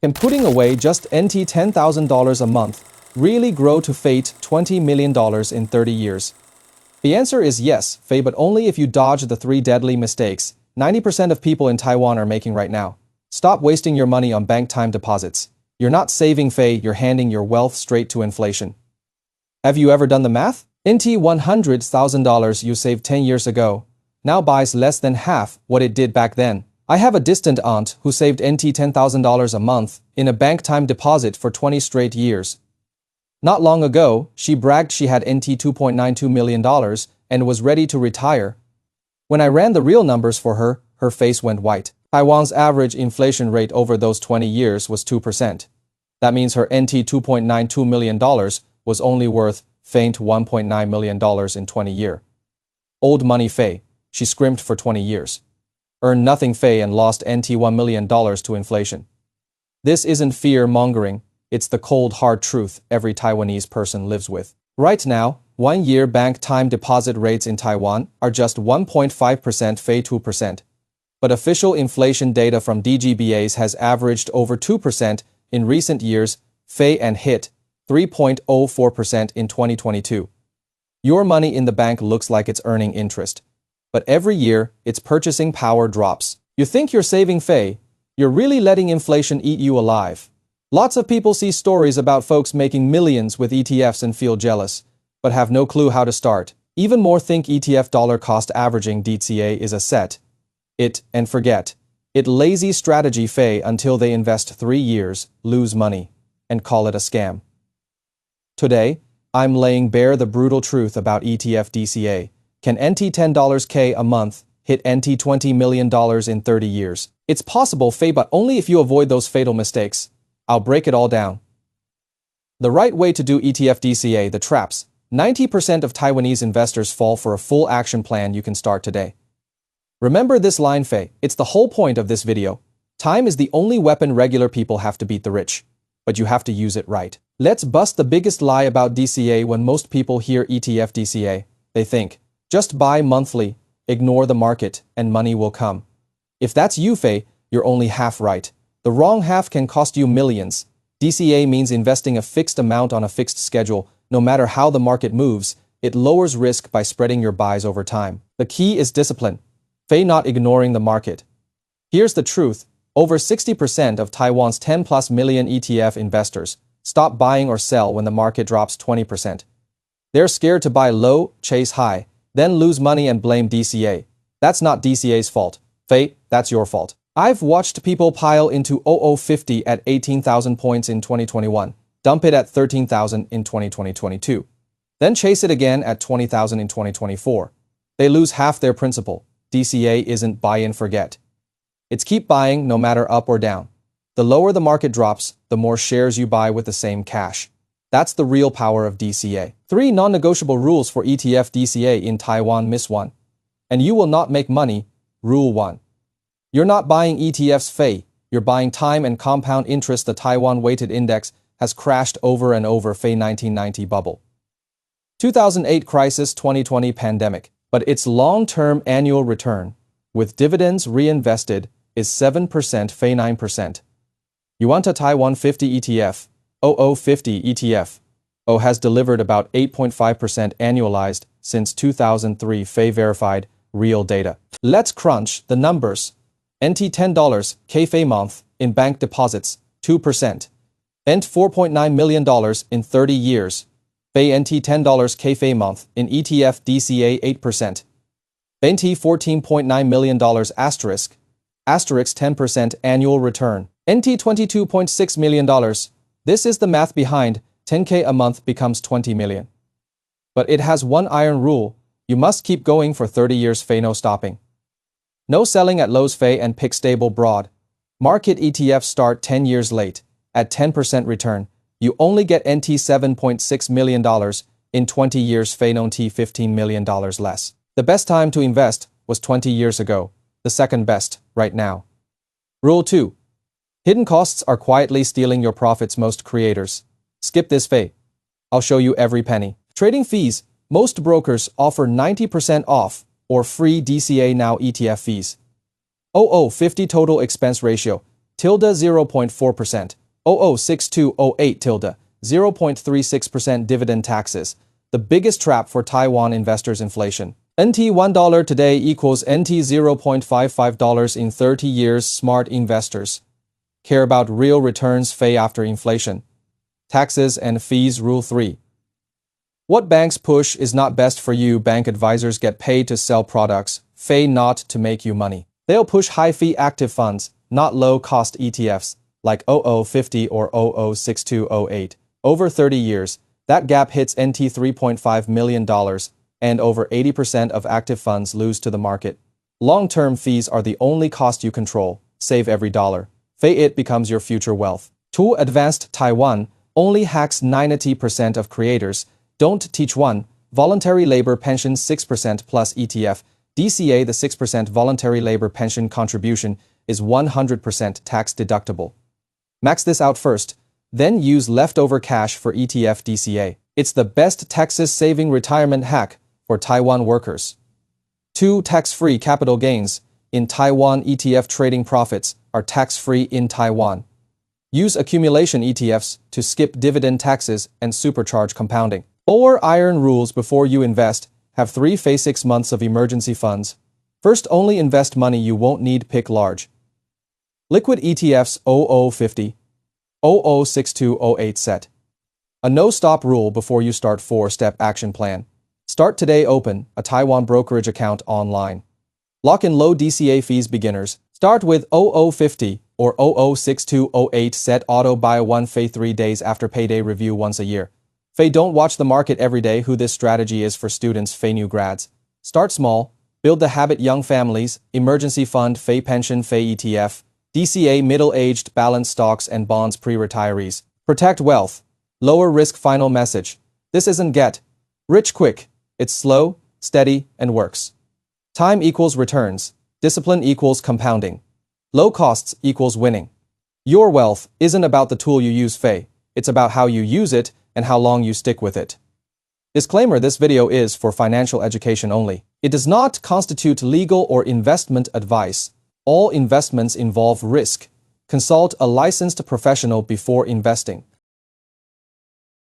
Can putting away just NT $10,000 a month really grow to fate $20 million in 30 years? The answer is yes, Faye, but only if you dodge the 3 deadly mistakes 90% of people in Taiwan are making right now. Stop wasting your money on bank time deposits. You're not saving, Faye, you're handing your wealth straight to inflation. Have you ever done the math? NT $100,000 you saved 10 years ago now buys less than half what it did back then. I have a distant aunt who saved NT $10,000 a month in a bank time deposit for 20 straight years. Not long ago, she bragged she had NT $2.92 million and was ready to retire. When I ran the real numbers for her, her face went white. Taiwan's average inflation rate over those 20 years was 2%. That means her NT $2.92 million was only worth faint $1.9 million in 20 years. Old money, Faye. She scrimped for 20 years. Earned nothing, Faye, and lost NT $1 million to inflation. This isn't fear-mongering, it's the cold, hard truth every Taiwanese person lives with. Right now, 1-year bank time deposit rates in Taiwan are just 1.5%, Faye 2%. But official inflation data from DGBAs has averaged over 2% in recent years, Faye, and hit 3.04% in 2022. Your money in the bank looks like it's earning interest. But every year, its purchasing power drops. You think you're saving, Faye? You're really letting inflation eat you alive. Lots of people see stories about folks making millions with ETFs and feel jealous, but have no clue how to start. Even more think ETF dollar cost averaging DCA is a set it and forget it lazy strategy, Faye, until they invest 3 years, lose money, and call it a scam. Today, I'm laying bare the brutal truth about ETF DCA. Can NT $10K a month hit NT $20 million in 30 years? It's possible, Faye, but only if you avoid those fatal mistakes. I'll break it all down. The right way to do ETF DCA, the traps. 90% of Taiwanese investors fall for a full action plan you can start today. Remember this line, Faye, it's the whole point of this video. Time is the only weapon regular people have to beat the rich. But you have to use it right. Let's bust the biggest lie about DCA. When most people hear ETF DCA, they think, just buy monthly, ignore the market, and money will come. If that's you, Faye, you're only half right. The wrong half can cost you millions. DCA means investing a fixed amount on a fixed schedule. No matter how the market moves, it lowers risk by spreading your buys over time. The key is discipline. Faye, not ignoring the market. Here's the truth. Over 60% of Taiwan's 10+ million ETF investors stop buying or sell when the market drops 20%. They're scared to buy low, chase high, then lose money and blame DCA. That's not DCA's fault. Faye, that's your fault. I've watched people pile into 0050 at 18,000 points in 2021, dump it at 13,000 in 2022, then chase it again at 20,000 in 2024. They lose half their principal. DCA isn't buy and forget. It's keep buying no matter up or down. The lower the market drops, the more shares you buy with the same cash. That's the real power of DCA. 3 non-negotiable rules for ETF DCA in Taiwan. Miss 1. And you will not make money. Rule 1. You're not buying ETFs, Faye. You're buying time and compound interest. The Taiwan weighted index has crashed over and over. Faye, 1990 bubble, 2008 crisis, 2020 pandemic. But its long-term annual return, with dividends reinvested, is 7%, Faye, 9%. You want a Taiwan 50 ETF? 0050 ETF. Has delivered about 8.5% annualized since 2003. Faye, verified, real data. Let's crunch the numbers. NT $10K Faye month in bank deposits, 2%. NT $4.9 million in 30 years. Faye, NT $10K Faye month in ETF DCA, 8%. NT $14.9 million asterisk 10% annual return. NT $22.6 million. This is the math behind 10K a month becomes 20 million. But it has one iron rule. You must keep going for 30 years, Faye, no stopping. No selling at lows, Faye, and pick stable broad. Market ETFs start 10 years late. At 10% return, you only get NT $7.6 million. In 20 years, Faye, NT $15 million less. The best time to invest was 20 years ago. The second best, right now. Rule 2. Hidden costs are quietly stealing your profits. Most creators skip this, Faye. I'll show you every penny. Trading fees. Most brokers offer 90% off or free DCA now ETF fees. 0050 total expense ratio. 0.4%, 006208 0.36% dividend taxes. The biggest trap for Taiwan investors: inflation. NT $1 today equals NT $0.55 in 30 years. Smart investors care about real returns. Fei after inflation. Taxes and fees. Rule 3. What banks push is not best for you. Bank advisors get paid to sell products, Fei, not to make you money. They'll push high-fee active funds, not low-cost ETFs, like 0050 or 006208. Over 30 years, that gap hits NT $3.5 million, and over 80% of active funds lose to the market. Long-term fees are the only cost you control. Save every dollar. Fei, it becomes your future wealth. 2. Advanced Taiwan only hacks 90% of creators. Don't teach. 1. Voluntary labor pension 6% plus ETF DCA. The 6% voluntary labor pension contribution is 100% tax deductible. Max this out first, then use leftover cash for ETF DCA. It's the best Texas saving retirement hack for Taiwan workers. 2. Tax-free capital gains. In Taiwan, ETF trading profits are tax-free in Taiwan. Use accumulation ETFs to skip dividend taxes and supercharge compounding. 4. Iron rules before you invest. Have 3 Fei 6 months of emergency funds. First, only invest money you won't need. Pick large liquid ETFs 0050, 006208 set. A no-stop rule before you start. 4-step action plan. Start today. Open a Taiwan brokerage account online. Lock in low DCA fees. Beginners start with 0050 or 006208 set. Auto buy 1 Fei 3 days after payday. Review once a year. Fei, don't watch the market every day. Who this strategy is for students. Fei, new grads. Start small. Build the habit. Young families. Emergency fund. Fei pension. Fei ETF. DCA. Middle-aged. Balanced stocks and bonds. Pre-retirees. Protect wealth. Lower risk. Final message. This isn't get rich quick. It's slow, steady, and works. Time equals returns. Discipline equals compounding. Low costs equals winning. Your wealth isn't about the tool you use, Fei. It's about how you use it and how long you stick with it. Disclaimer: this video is for financial education only. It does not constitute legal or investment advice. All investments involve risk. Consult a licensed professional before investing.